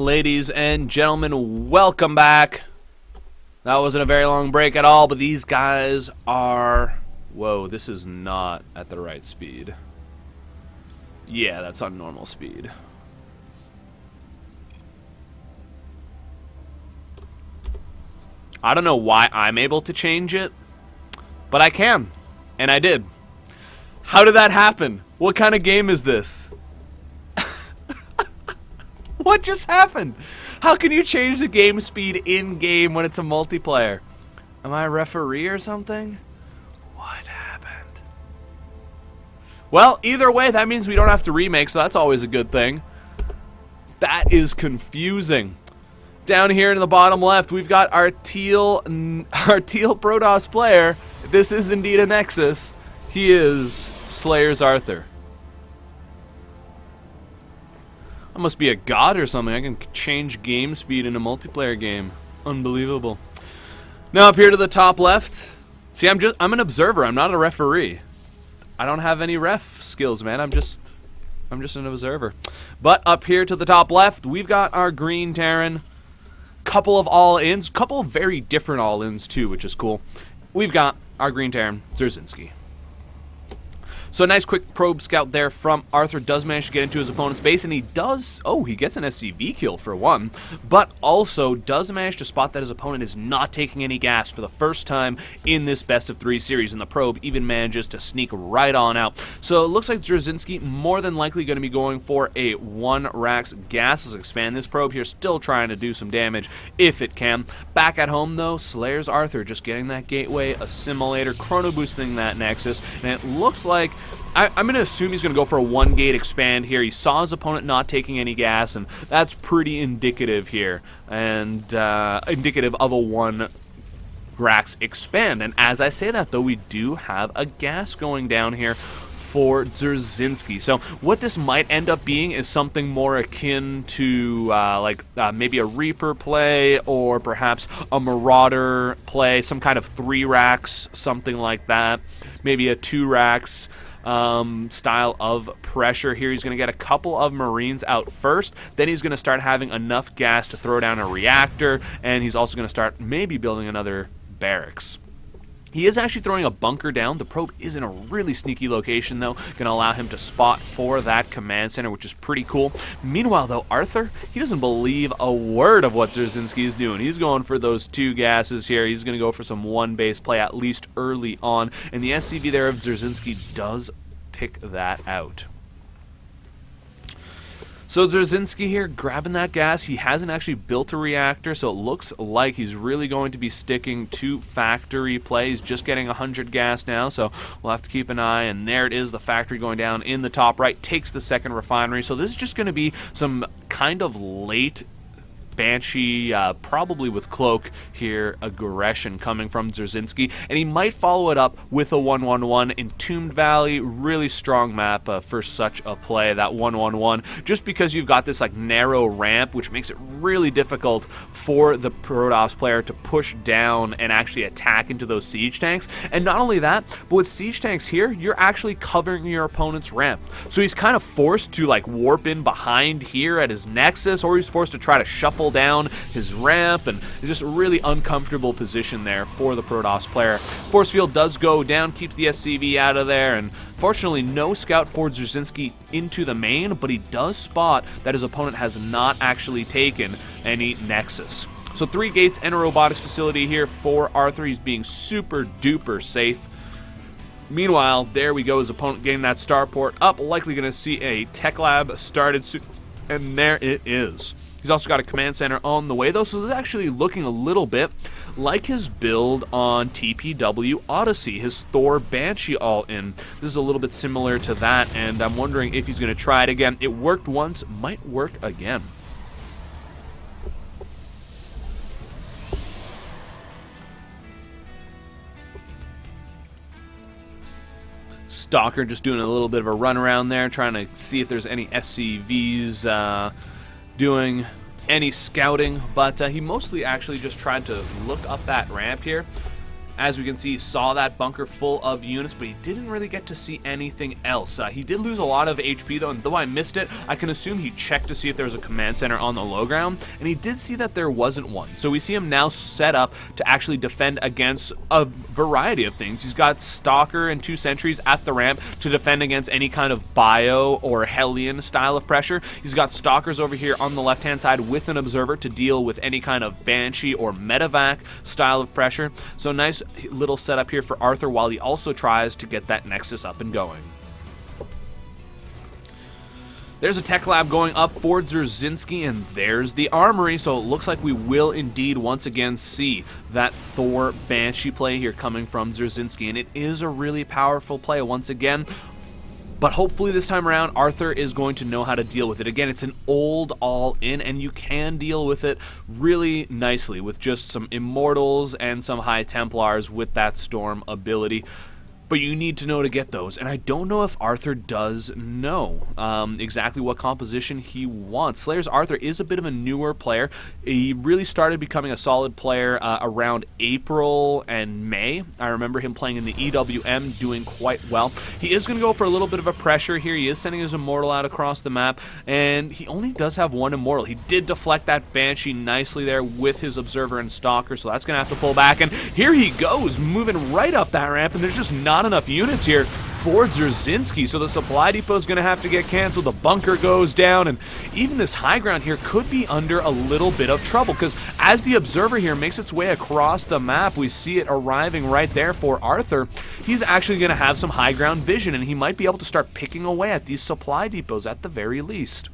ladies and gentlemen, welcome back. That wasn't a very long break at all, but these guys are... Whoa, this is not at the right speed. Yeah, that's on normal speed. I don't know why I'm able to change it, but I can, and I did. How did that happen? What kind of game is this? What just happened? How can you change the game speed in-game when it's a multiplayer? Am I a referee or something? What happened? Well, either way, that means we don't have to remake, so that's always a good thing. That is confusing. Down here in the bottom left, we've got our teal Protoss player. This is indeed a Nexus. He is SlayerSArthur. I must be a god or something. I can change game speed in a multiplayer game. Unbelievable. Now up here to the top left. See, I'm an observer. I'm not a referee. I don't have any ref skills, man. I'm just an observer. But up here to the top left, we've got our green Terran. Couple of all-ins, couple of very different all-ins too, which is cool. We've got our green Terran, Zerzhinsky. So a nice quick probe scout there from Arthur. Does manage to get into his opponent's base, and he does... Oh, he gets an SCV kill for one, but also does manage to spot that his opponent is not taking any gas for the first time in this best-of-3 series, and the probe even manages to sneak right on out. So it looks like Zerzhinsky more than likely going to be going for a 1-Rax gases expand. This probe here still trying to do some damage if it can. Back at home, though, SlayerSArthur just getting that gateway assimilator, chrono boosting that Nexus, and it looks like I'm going to assume he's going to go for a 1-gate expand here. He saw his opponent not taking any gas, and that's pretty indicative here, and indicative of a 1-Rax expand. And as I say that, though, we do have a gas going down here for Zerzhinsky. So what this might end up being is something more akin to maybe a Reaper play, or perhaps a Marauder play, some kind of 3-Rax, something like that. Maybe a 2-Rax style of pressure here. He's going to get a couple of Marines out first, then he's going to start having enough gas to throw down a reactor, and he's also going to start maybe building another barracks. He is actually throwing a bunker down. The probe is in a really sneaky location, though. Going to allow him to spot for that command center, which is pretty cool. Meanwhile, though, Arthur, he doesn't believe a word of what Zerzhinsky is doing. He's going for those 2 gases here. He's going to go for some 1-base play, at least early on. And the SCV there of Zerzhinsky does pick that out. So Zerzhinsky here grabbing that gas. He hasn't actually built a reactor, so it looks like he's really going to be sticking to factory play. He's just getting 100 gas now, so we'll have to keep an eye. And there it is, the factory going down in the top right, takes the second refinery. So this is just going to be some kind of late Banshee, probably with Cloak here, aggression coming from Zerzhinsky, and he might follow it up with a 1-1-1. Entombed Valley, really strong map for such a play, that 1-1-1, just because you've got this like narrow ramp, which makes it really difficult for the Protoss player to push down and actually attack into those siege tanks. And not only that, but with siege tanks here, you're actually covering your opponent's ramp, so he's kind of forced to like warp in behind here at his Nexus, or he's forced to try to shuffle down his ramp, and it's just a really uncomfortable position there for the Protoss player. Force field does go down, keeps the SCV out of there, and fortunately no scout for Zerzhinsky into the main, but he does spot that his opponent has not actually taken any Nexus. So 3 gates and a robotics facility here for Arthur. He's being super duper safe. Meanwhile, there we go, his opponent getting that starport up, likely going to see a tech lab started soon, and there it is. He's also got a command center on the way, though, so this is actually looking a little bit like his build on TPW Odyssey, his Thor Banshee all-in. This is a little bit similar to that, and I'm wondering if he's going to try it again. It worked once, might work again. Stalker just doing a little bit of a run around there, trying to see if there's any SCVs doing any scouting, but he mostly actually just tried to look up that ramp here as we can see, saw that bunker full of units, but he didn't really get to see anything else. He did lose a lot of HP though, and though I missed it, I can assume he checked to see if there was a command center on the low ground, and he did see that there wasn't one. So we see him now set up to actually defend against a variety of things. He's got Stalker and 2 sentries at the ramp to defend against any kind of bio or Hellion style of pressure. He's got Stalkers over here on the left-hand side with an observer to deal with any kind of Banshee or Medevac style of pressure. So nice little setup here for Arthur while he also tries to get that Nexus up and going. There's a tech lab going up for Dzerzhinsky, and there's the armory, so it looks like we will indeed once again see that Thor Banshee play here coming from Dzerzhinsky, and it is a really powerful play once again. But hopefully this time around, Arthur is going to know how to deal with it. Again, it's an old all-in, and you can deal with it really nicely with just some Immortals and some High Templars with that Storm ability. But you need to know to get those, and I don't know if Arthur does know exactly what composition he wants. SlayerSArthur is a bit of a newer player. He really started becoming a solid player around April and May. I remember him playing in the EWM, doing quite well. He is going to go for a little bit of a pressure here. He is sending his Immortal out across the map, and he only does have 1 Immortal. He did deflect that Banshee nicely there with his Observer and Stalker, so that's going to have to pull back, and here he goes, moving right up that ramp, and there's just not enough units here for Dzerzhinsky, so the supply depot is going to have to get canceled. The bunker goes down, and even this high ground here could be under a little bit of trouble, because as the observer here makes its way across the map, we see it arriving right there for Arthur. He's actually going to have some high ground vision, and he might be able to start picking away at these supply depots at the very least.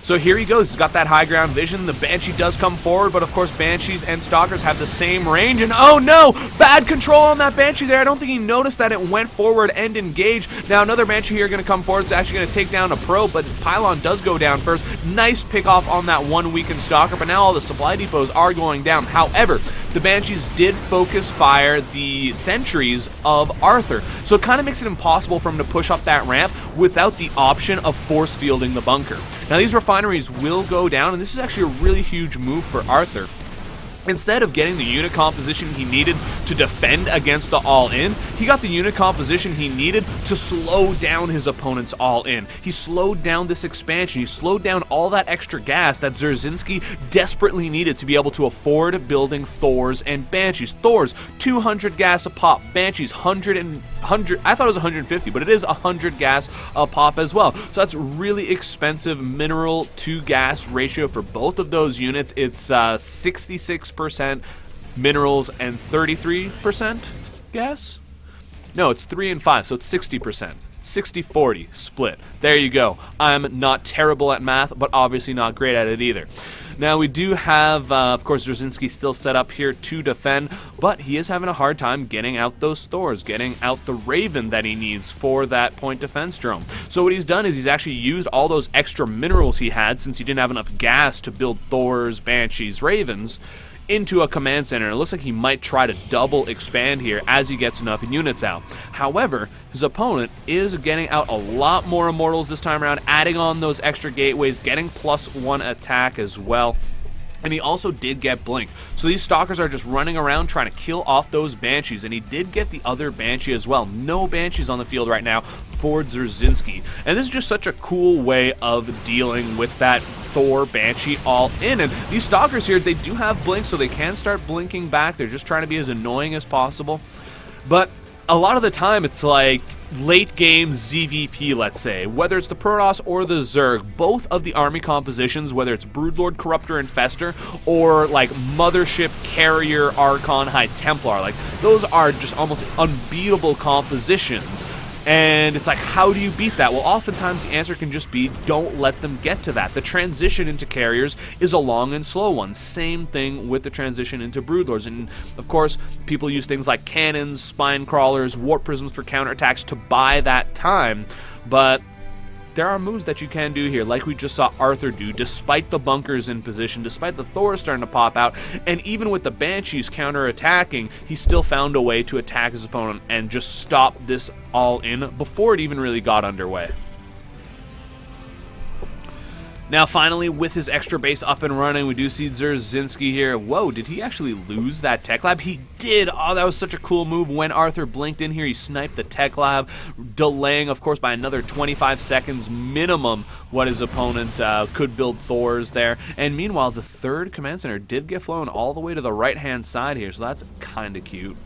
So here he goes. He's got that high ground vision. The Banshee does come forward, but of course Banshees and Stalkers have the same range, and oh no! Bad control on that Banshee there. I don't think he noticed that it went forward and engaged. Now another Banshee here going to come forward. It's actually going to take down a probe, but Pylon does go down first. Nice pick off on that 1 weakened Stalker, but now all the supply depots are going down. However, the Banshees did focus fire the sentries of Arthur, so it kind of makes it impossible for him to push up that ramp without the option of force fielding the bunker. Now these refineries will go down, and this is actually a really huge move for Arthur. Instead of getting the unit composition he needed to defend against the all-in, he got the unit composition he needed to slow down his opponent's all-in. He slowed down this expansion. He slowed down all that extra gas that Dzerzhinsky desperately needed to be able to afford building Thors and Banshees. Thors, 200 gas a pop. Banshees, 100. I thought it was 150, but it is 100 gas a pop as well. So that's really expensive mineral to gas ratio for both of those units. It's 66% minerals and 33% gas? No, it's 3 and 5, so it's 60%. 60-40 split. There you go. I'm not terrible at math, but obviously not great at it either. Now we do have, of course, Dzerzhinsky still set up here to defend, but he is having a hard time getting out those Thors, getting out the Raven that he needs for that point defense drone. So what he's done is he's actually used all those extra minerals he had, since he didn't have enough gas to build Thors, Banshees, Ravens, into a command center. It looks like he might try to double expand here as he gets enough units out. However, his opponent is getting out a lot more Immortals this time around, adding on those extra gateways, getting +1 attack as well. And he also did get Blink. So these Stalkers are just running around trying to kill off those Banshees, and he did get the other Banshee as well. No Banshees on the field right now for Dzerzhinsky. And this is just such a cool way of dealing with that Thor Banshee all in. And these Stalkers here, they do have Blink, so they can start blinking back. They're just trying to be as annoying as possible. But a lot of the time, it's like late game ZVP, let's say, whether it's the Protoss or the Zerg, both of the army compositions, whether it's Broodlord, Corruptor, Infestor, or like Mothership, Carrier, Archon, High Templar, like those are just almost unbeatable compositions. And it's like, how do you beat that? Well, oftentimes the answer can just be, don't let them get to that. The transition into carriers is a long and slow one. Same thing with the transition into Broodlords. And, of course, people use things like cannons, spine crawlers, warp prisms for counterattacks to buy that time. But there are moves that you can do here, like we just saw Arthur do, despite the bunkers in position, despite the Thors starting to pop out, and even with the Banshees counter-attacking, he still found a way to attack his opponent and just stop this all in before it even really got underway. Now, finally, with his extra base up and running, we do see Dzerzhinsky here. Whoa, did he actually lose that Tech Lab? He did! Oh, that was such a cool move. When Arthur blinked in here, he sniped the Tech Lab, delaying, of course, by another 25 seconds minimum what his opponent could build Thors there. And meanwhile, the third Command Center did get flown all the way to the right-hand side here, so that's kind of cute.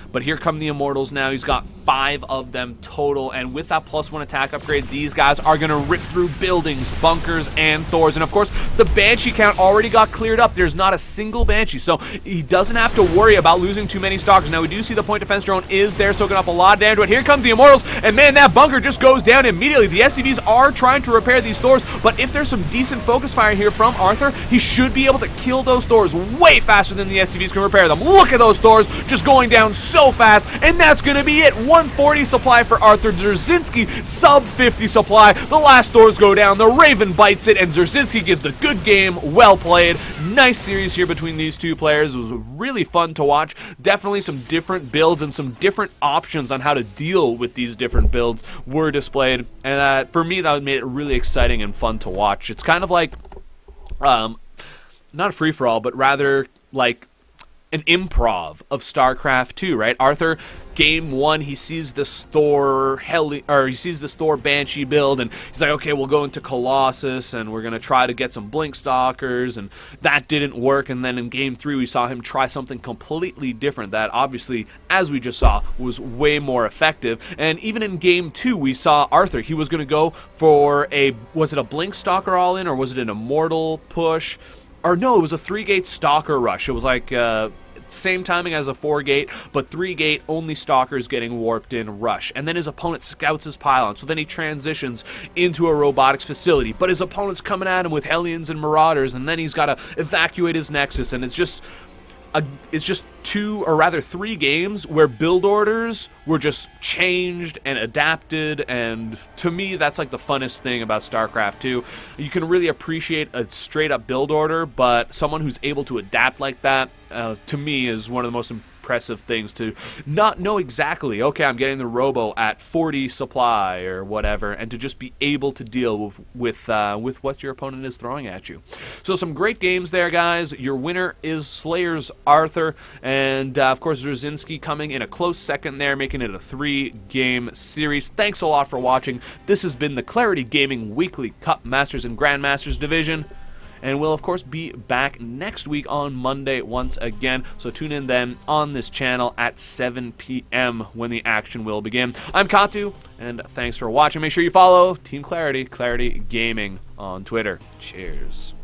But here come the Immortals now. He's got 5 of them total, and with that +1 attack upgrade, these guys are going to rip through buildings, bunkers, and Thors. And of course, the Banshee count already got cleared up. There's not a single Banshee, so he doesn't have to worry about losing too many Stalkers. Now, we do see the point defense drone is there, soaking up a lot of damage, but here comes the Immortals, and man, that bunker just goes down immediately. The SCVs are trying to repair these Thors, but if there's some decent focus fire here from Arthur, he should be able to kill those Thors way faster than the SCVs can repair them. Look at those Thors just going down so fast, and that's going to be it. 140 supply for Arthur. Dzerzhinsky, sub 50 supply. The last Thors go down. The Raven bites it, and Dzerzhinsky gives the good game. Well played. Nice series here between these two players. It was really fun to watch. Definitely some different builds and some different options on how to deal with these different builds were displayed. And for me, that made it really exciting and fun to watch. It's kind of like, not a free-for-all, but rather like an improv of StarCraft 2, right? Arthur, game 1, he sees this Thor Banshee build, and he's like, okay, we'll go into Colossus, and we're gonna try to get some Blink Stalkers, and that didn't work. And then in game 3, we saw him try something completely different that obviously, as we just saw, was way more effective. And even in game 2, we saw Arthur, he was gonna go for was it a Blink Stalker all-in, or was it an Immortal push? Or no, it was a 3-gate Stalker rush. It was like same timing as a 4-gate, but 3-gate, only Stalkers getting warped in rush. And then his opponent scouts his pylon, so then he transitions into a robotics facility. But his opponent's coming at him with Hellions and Marauders, and then he's got to evacuate his Nexus, and it's just 2, or rather 3 games where build orders were just changed and adapted, and to me that's like the funnest thing about StarCraft 2. You can really appreciate a straight up build order, but someone who's able to adapt like that, to me, is one of the most impressive things, to not know exactly, okay, I'm getting the Robo at 40 supply or whatever, and to just be able to deal with what your opponent is throwing at you. So some great games there, guys. Your winner is SlayerSArthur, and of course Dzerzhinsky coming in a close second there, making it a 3-game series. Thanks a lot for watching. This has been the Clarity Gaming Weekly Cup Masters and Grandmasters Division. And we'll, of course, be back next week on Monday once again. So tune in then on this channel at 7 p.m. when the action will begin. I'm Katu, and thanks for watching. Make sure you follow Team Clarity, Clarity Gaming on Twitter. Cheers.